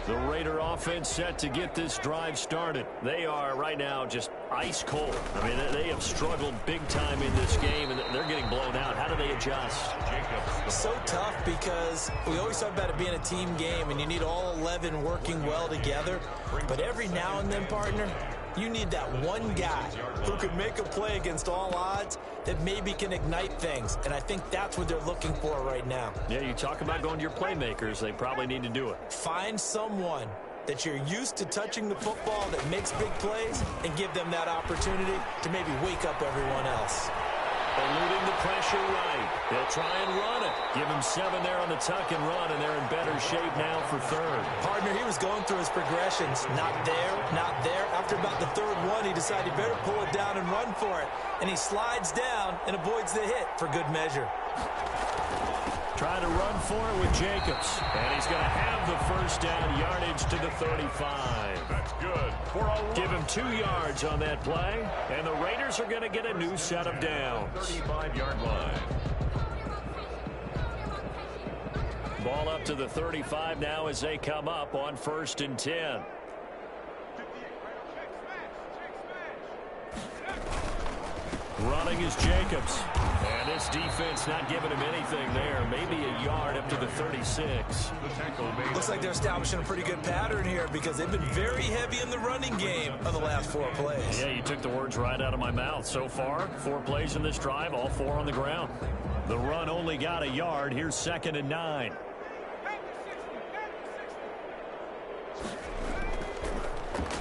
The Raider offense set to get this drive started. They are right now just ice cold. I mean, they have struggled big time in this game, and they're getting blown out. How do they adjust? So tough because we always talk about it being a team game, and you need all 11 working well together. But every now and then, partner, you need that one guy who can make a play against all odds that maybe can ignite things. And I think that's what they're looking for right now. Yeah, you talk about going to your playmakers. They probably need to do it. Find someone that you're used to touching the football that makes big plays and give them that opportunity to maybe wake up everyone else. Eluding the pressure right. They'll try and run it. Give him 7 there on the tuck and run, and they're in better shape now for third. Partner, he was going through his progressions. Not there, not there. After about the third one, he decided he better pull it down and run for it. And he slides down and avoids the hit for good measure. Trying to run for it with Jacobs. And he's going to have the first down, yardage to the 35. That's good for a Give him 2 yards on that play. And the Raiders are going to get a new set of downs. 35-yard line. Ball up to the 35 now as they come up on 1st and 10. Running is Jacobs. And this defense not giving him anything there. Maybe a yard up to the 36. Looks like they're establishing a pretty good pattern here because they've been very heavy in the running game on the last 4 plays. Yeah, you took the words right out of my mouth. So far, 4 plays in this drive, all 4 on the ground. The run only got a yard. Here's 2nd and 9.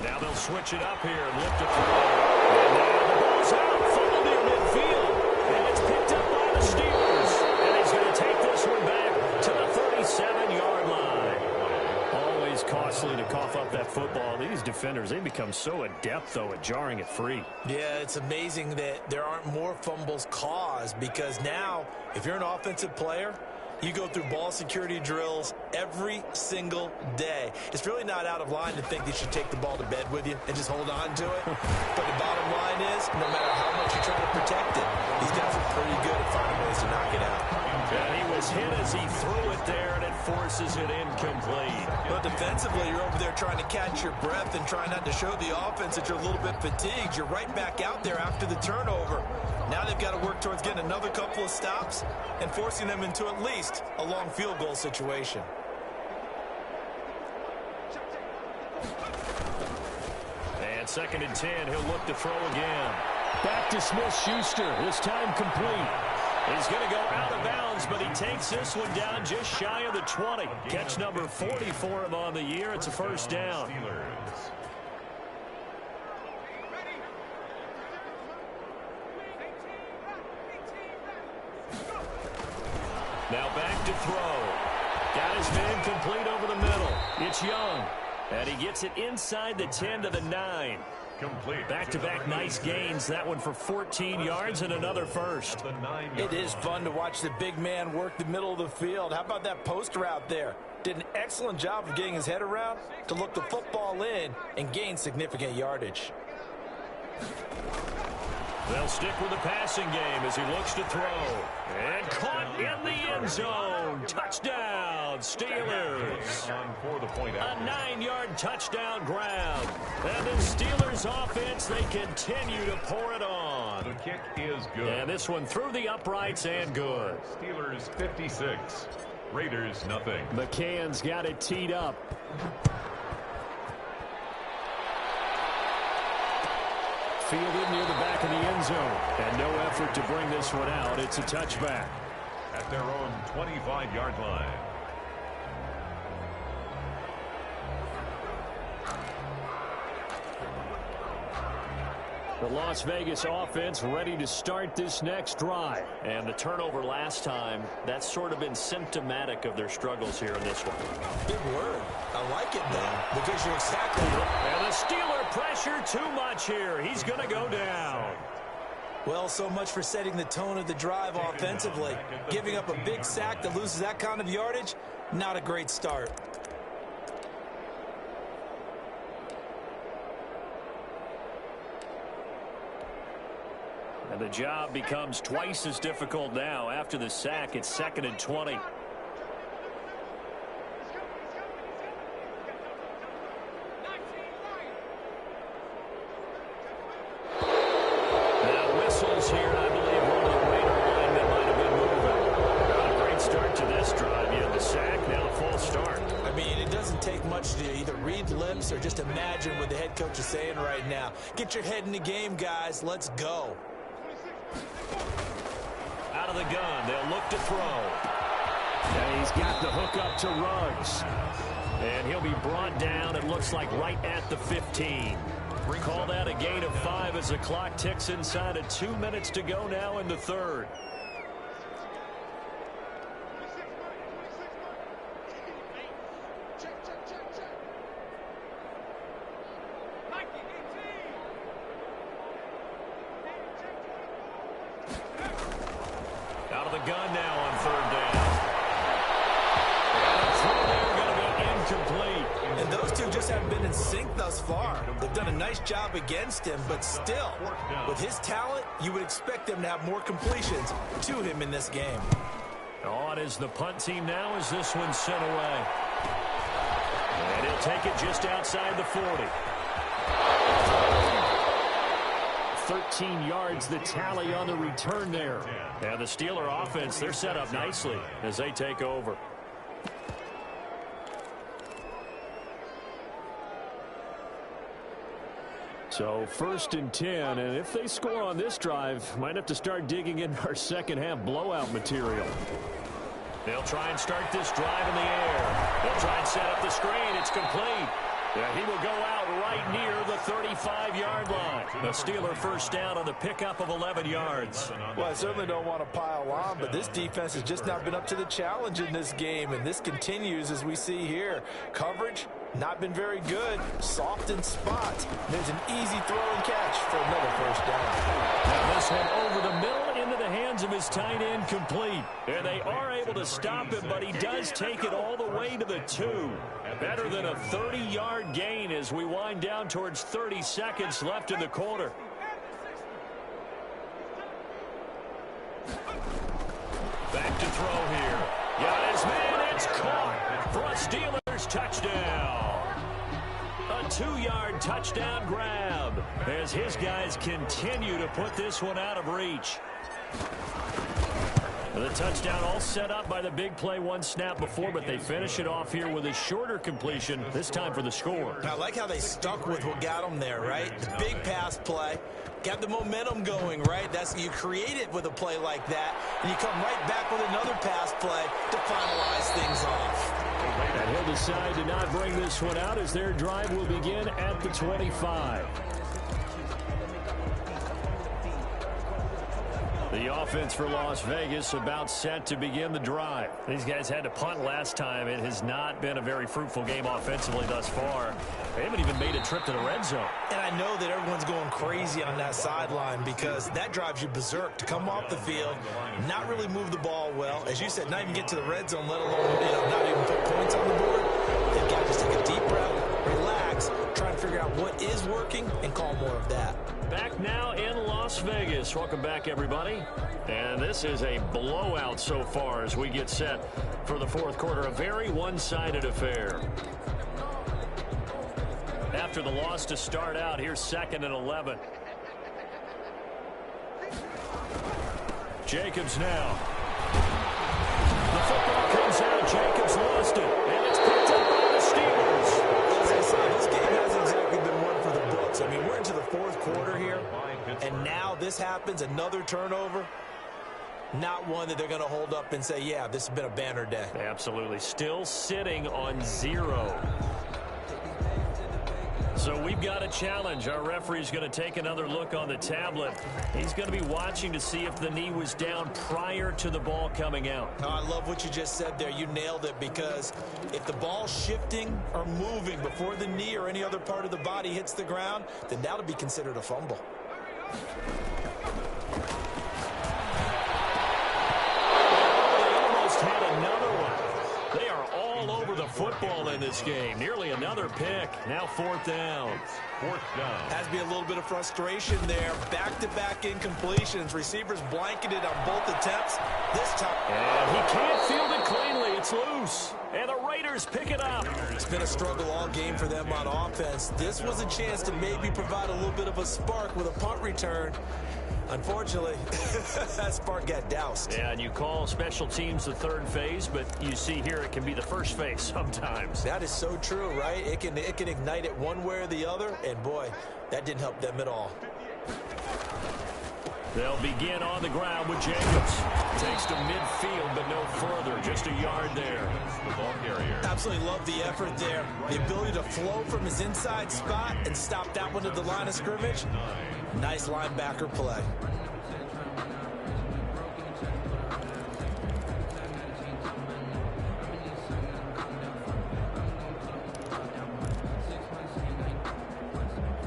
Now they'll switch it up here and lift a throw. And now the ball's out, full near midfield. And it's picked up by the Steelers. And he's going to take this one back to the 37-yard line. Always costly to cough up that football. These defenders, they become so adept, though, at jarring it free. Yeah, it's amazing that there aren't more fumbles caused because now, if you're an offensive player, you go through ball security drills every single day. It's really not out of line to think that you should take the ball to bed with you and just hold on to it. But the bottom line is, no matter how much you try to protect it, these guys are pretty good at finding ways to knock it out. And he was hit as he threw it there, and it forces it incomplete. But defensively, you're over there trying to catch your breath and trying not to show the offense that you're a little bit fatigued. You're right back out there after the turnover. Now they've got to work towards getting another couple of stops and forcing them into at least a long field goal situation. And 2nd and 10, he'll look to throw again. Back to Smith-Schuster, this time complete. He's going to go out of bounds, but he takes this one down just shy of the 20. Catch number 40 for him on the year. It's a first down. Now back to throw. Got his man complete over the middle. It's Young. And he gets it inside the 10 to the 9. Complete. Back-to-back nice gains. That one for 14 yards and another first. It is fun to watch the big man work the middle of the field. How about that post route there? Did an excellent job of getting his head around to look the football in and gain significant yardage. They'll stick with the passing game as he looks to throw. And caught in the end zone. Touchdown, Steelers. A 9-yard touchdown grab. And the Steelers offense, they continue to pour it on. The kick is good. And this one through the uprights and good. Steelers 56. Raiders nothing. McCann's got it teed up. Fielded near the back of the end zone. And no effort to bring this one out. It's a touchback. At their own 25-yard line. The Las Vegas offense ready to start this next drive. And the turnover last time, that's sort of been symptomatic of their struggles here in this one. Big word. I like it, though, because you're exactly right. And the Steeler pressure too much here. He's going to go down. Well, so much for setting the tone of the drive offensively. Giving up a big sack that loses that kind of yardage, not a great start. And the job becomes twice as difficult now. After the sack, it's 2nd and 20. much to either read lips or just imagine what the head coach is saying right now. Get your head in the game, guys. Let's go. Out of the gun, they'll look to throw. And he's got the hook up to Ruggs. And he'll be brought down, it looks like, right at the 15. Call that a gain of 5 as the clock ticks inside of 2 minutes to go now in the third. Out of the gun now on third down. And the throw there going to be incomplete. And those two just haven't been in sync thus far. They've done a nice job against him, but still, with his talent, you would expect them to have more completions to him in this game. On is the punt team now as this one's sent away. And he'll take it just outside the 40. 13 yards the tally on the return there. And the Steeler offense, they're set up nicely as they take over. So 1st and 10, and if they score on this drive, might have to start digging in our second half blowout material. They'll try and start this drive in the air. They'll try and set up the screen. It's complete. Yeah, he will go out right near the 35-yard line. The Steeler first down on the pickup of 11 yards. Well, I certainly don't want to pile on, but this defense has just not been up to the challenge in this game, and this continues as we see here. Coverage, not been very good. Soft in spots. There's an easy throw and catch for another first down. Now this one over the middle into the hands of his tight end, complete. And they are able to stop him, but he does take it all the way to the 2. Better than a 30-yard gain as we wind down towards 30 seconds left in the quarter. Back to throw here. Got his man. It's caught for a Steelers touchdown. A 2-yard touchdown grab as his guys continue to put this one out of reach. The touchdown all set up by the big play one snap before, but they finish it off here with a shorter completion, this time for the score. I like how they stuck with what got them there, right? The big pass play. Got the momentum going, right? You create it with a play like that, and you come right back with another pass play to finalize things off. And he'll decide to not bring this one out as their drive will begin at the 25. The offense for Las Vegas about set to begin the drive. These guys had to punt last time. It has not been a very fruitful game offensively thus far. They haven't even made a trip to the red zone. And I know that everyone's going crazy on that sideline because that drives you berserk to come off the field, not really move the ball well. As you said, not even get to the red zone, let alone not even put points on the board. They've got to just take a deep breath, relax, try and figure out what is working, and call more of that. Back now in Las Vegas. Welcome back, everybody. And this is a blowout so far as we get set for the fourth quarter. A very one-sided affair. After the loss to start out, here's 2nd and 11. Jacobs now. The football comes out. Jacobs lost it. And it's picked up by the Steelers. As I said, this game hasn't exactly been one for the books. I mean, we're into the fourth quarter here, and now this happens, another turnover. Not one that they're going to hold up and say, yeah, this has been a banner day. Absolutely. Still sitting on 0. So we've got a challenge. Our referee's going to take another look on the tablet. He's going to be watching to see if the knee was down prior to the ball coming out. Oh, I love what you just said there. You nailed it, because if the ball's shifting or moving before the knee or any other part of the body hits the ground, then that'll be considered a fumble. They almost had another one. They are all over the football in this game. Nearly another pick. Now 4th down. 4th down. Has to be a little bit of frustration there. Back-to-back incompletions. Receivers blanketed on both attempts. This time. And he can't field it cleanly. It's loose. And the Raiders pick it up. It's been a struggle all game for them on offense. This was a chance to maybe provide a little bit of a spark with a punt return. Unfortunately, that spark got doused. Yeah, and you call special teams the third phase, but you see here it can be the first phase sometimes. That is so true, right? It can ignite it one way or the other, and boy, that didn't help them at all. They'll begin on the ground with Jacobs. Takes to midfield, but no further. Just a yard there. The ball carrier. Absolutely love the effort there. The ability to flow from his inside spot and stop that one at the line of scrimmage. Nice linebacker play.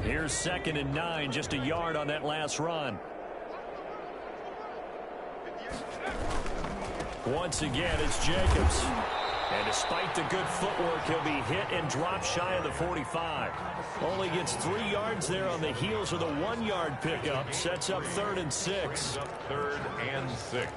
Here's 2nd and 9, just a yard on that last run. Once again, it's Jacobs. And despite the good footwork, he'll be hit and dropped shy of the 45. Only gets 3 yards there on the heels of the 1-yard pickup. Sets up 3rd and 6. 3rd and 6.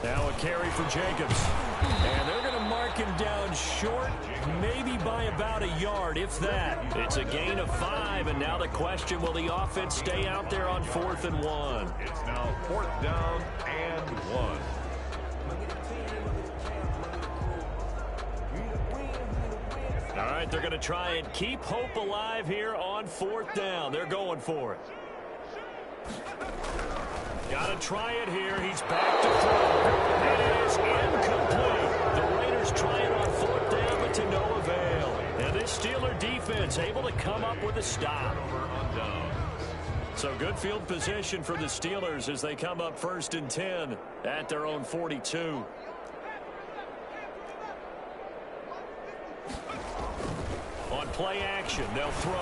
Now a carry for Jacobs. And they're going to mark him down short, maybe by about a yard, if that. It's a gain of 5, and now the question, will the offense stay out there on 4th and 1? It's now 4th down and 1. All right, they're going to try and keep hope alive here on 4th down. They're going for it. Got to try it here. He's back to throw. And it is incomplete. The Raiders try it on 4th down, but to no avail. And this Steeler defense able to come up with a stop. So good field position for the Steelers as they come up 1st and 10 at their own 42. On play action, they'll throw.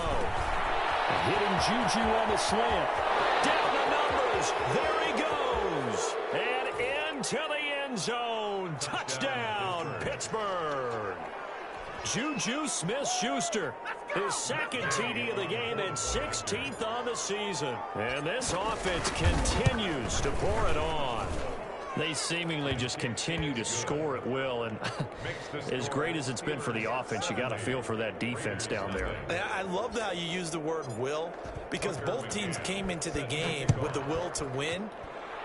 Hitting Juju on the slant. Down the numbers. There he goes. And into the end zone. Touchdown, Pittsburgh. Juju Smith-Schuster, his 2nd TD of the game and 16th on the season. And this offense continues to pour it on. They seemingly just continue to score at will, and as great as it's been for the offense, you got to feel for that defense down there. I love how you use the word will, because both teams came into the game with the will to win,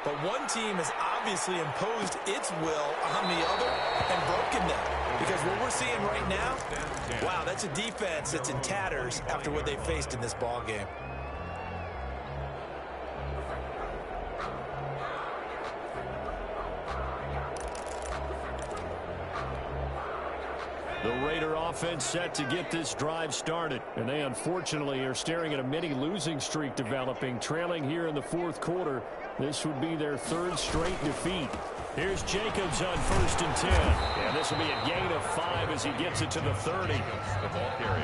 but one team has obviously imposed its will on the other and broken them. Because what we're seeing right now, wow, that's a defense that's in tatters after what they faced in this ball game. The Raider offense set to get this drive started. And they unfortunately are staring at a mini losing streak developing, trailing here in the 4th quarter. This would be their 3rd straight defeat. Here's Jacobs on 1st and 10. And this will be a gain of 5 as he gets it to the 30.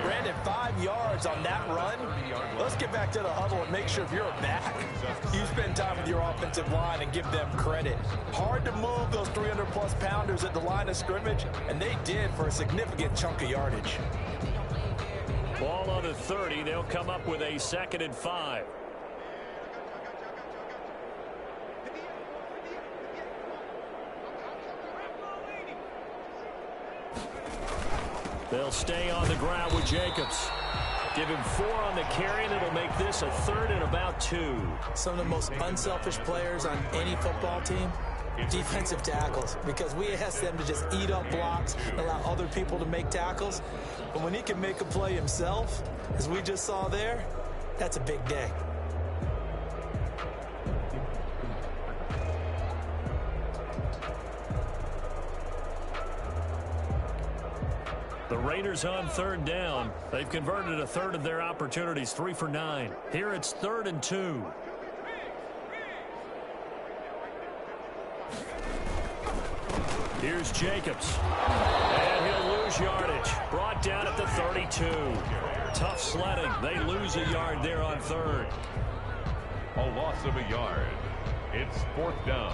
Brandon, 5 yards on that run. Let's get back to the huddle and make sure if you're a back, you spend time with your offensive line and give them credit. Hard to move those 300-plus pounders at the line of scrimmage, and they did for a significant chunk of yardage. Ball on the 30. They'll come up with a 2nd and 5. They'll stay on the ground with Jacobs. Give him 4 on the carry, and it'll make this a 3rd and about 2. Some of the most unselfish players on any football team, defensive tackles, because we ask them to just eat up blocks and allow other people to make tackles. But when he can make a play himself, as we just saw there, that's a big day. The Raiders on 3rd down. They've converted a 1/3 of their opportunities, 3 for 9. Here it's 3rd and 2. Here's Jacobs. And he'll lose lose yardage. Brought down at the 32. Tough sledding. They lose a yard there on third. A loss of a yard. It's fourth down.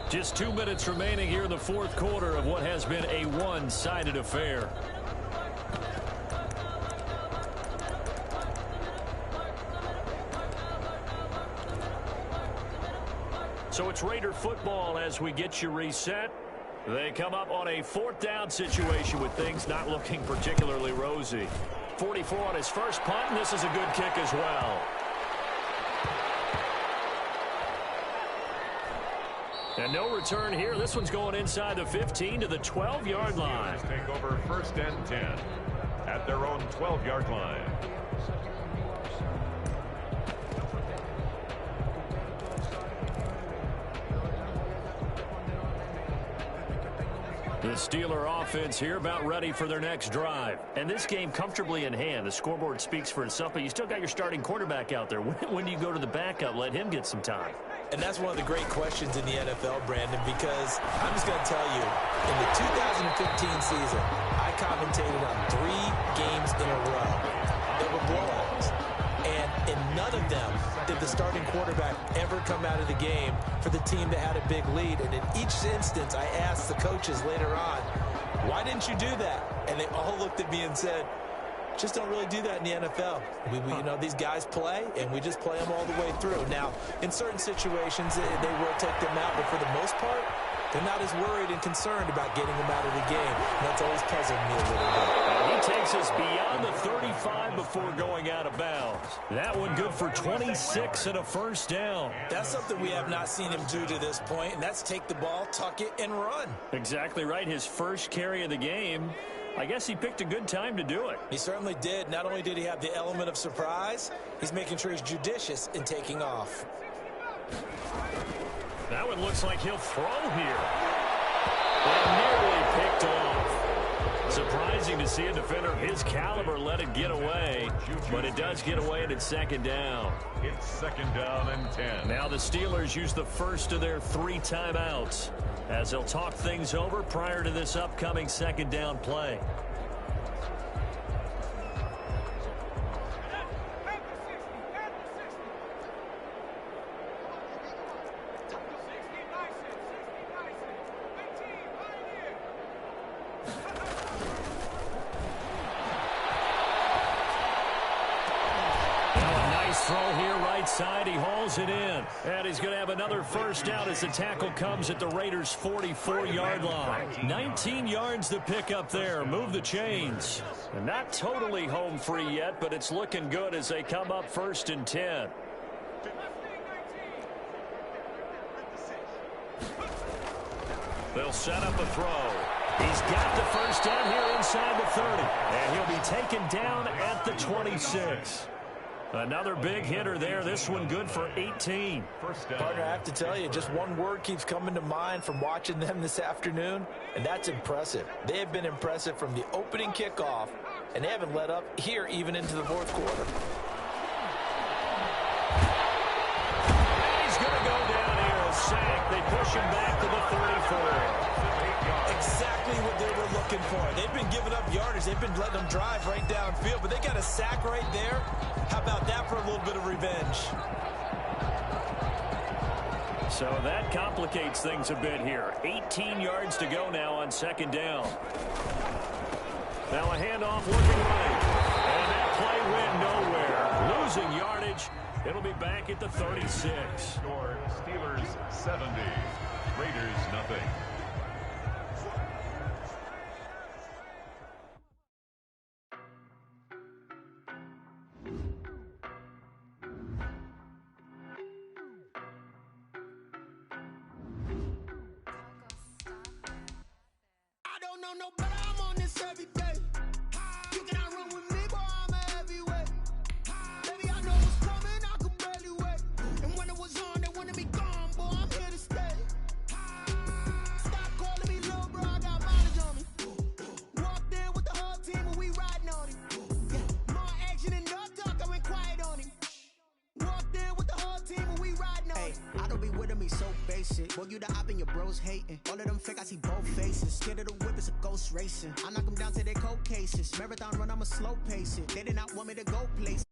Just 2 minutes remaining here in the fourth quarter of what has been a one-sided affair. So it's Raider football as we get you reset. They come up on a fourth down situation with things not looking particularly rosy. 44 on his first punt, and this is a good kick as well. And no return here. This one's going inside the 15 to the 12-yard line. Take over first and 10 at their own 12-yard line. The Steeler offense here about ready for their next drive. And this game comfortably in hand. The scoreboard speaks for itself, but you still got your starting quarterback out there. When do you go to the backup? Let him get some time. And that's one of the great questions in the NFL, Brandon, because I'm just going to tell you, in the 2015 season, I commentated on 3 games in a row. They were blowouts. And in none of them did the starting quarterback ever come out of the game for the team that had a big lead. And in each instance, I asked the coaches later on, why didn't you do that? And they all looked at me and said, just don't really do that in the NFL. You know, these guys play, and we just play them all the way through. Now, in certain situations, they will take them out, but for the most part, they're not as worried and concerned about getting them out of the game. And that's always puzzled me a little bit. And he takes us beyond the 35 before going out of bounds. That one good for 26 and a first down. That's something we have not seen him do to this point, and that's take the ball, tuck it, and run. Exactly right. His first carry of the game. I guess he picked a good time to do it. He certainly did. Not only did he have the element of surprise, he's making sure he's judicious in taking off. That one looks like he'll throw here. And nearly picked off. Surprising to see a defender of his caliber let it get away, but it does get away and it's second down. It's second down and 10. Now the Steelers use the first of their 3 timeouts as they'll talk things over prior to this upcoming second down play. Throw here right side. He hauls it in. And he's going to have another first down as the tackle comes at the Raiders' 44-yard line. 19 yards to pick up there. Move the chains. And not totally home free yet, but it's looking good as they come up first and 10. They'll set up a throw. He's got the first down here inside the 30. And he'll be taken down at the 26. Another big hitter there. This one good for 18. Partner, I have to tell you, just one word keeps coming to mind from watching them this afternoon, and that's impressive. They have been impressive from the opening kickoff, and they haven't let up here even into the fourth quarter. And he's going to go down here. A sack. They push him back to the 34. Exactly what they were looking for. They've been giving up yardage. They've been letting them drive right downfield, but they got a sack right there. How about that for a little bit of revenge? So that complicates things a bit here. 18 yards to go now on second down. Now a handoff looking right. And that play went nowhere. Losing yardage. It'll be back at the 36. Score Steelers 70. Raiders nothing. with him, he's so basic. Boy, you the op and your bros hating. All of them fake, I see both faces. Scared of the whip, it's a ghost racing. I knock them down to their cold cases. Marathon run, I'ma slow pace it. They did not want me to go place.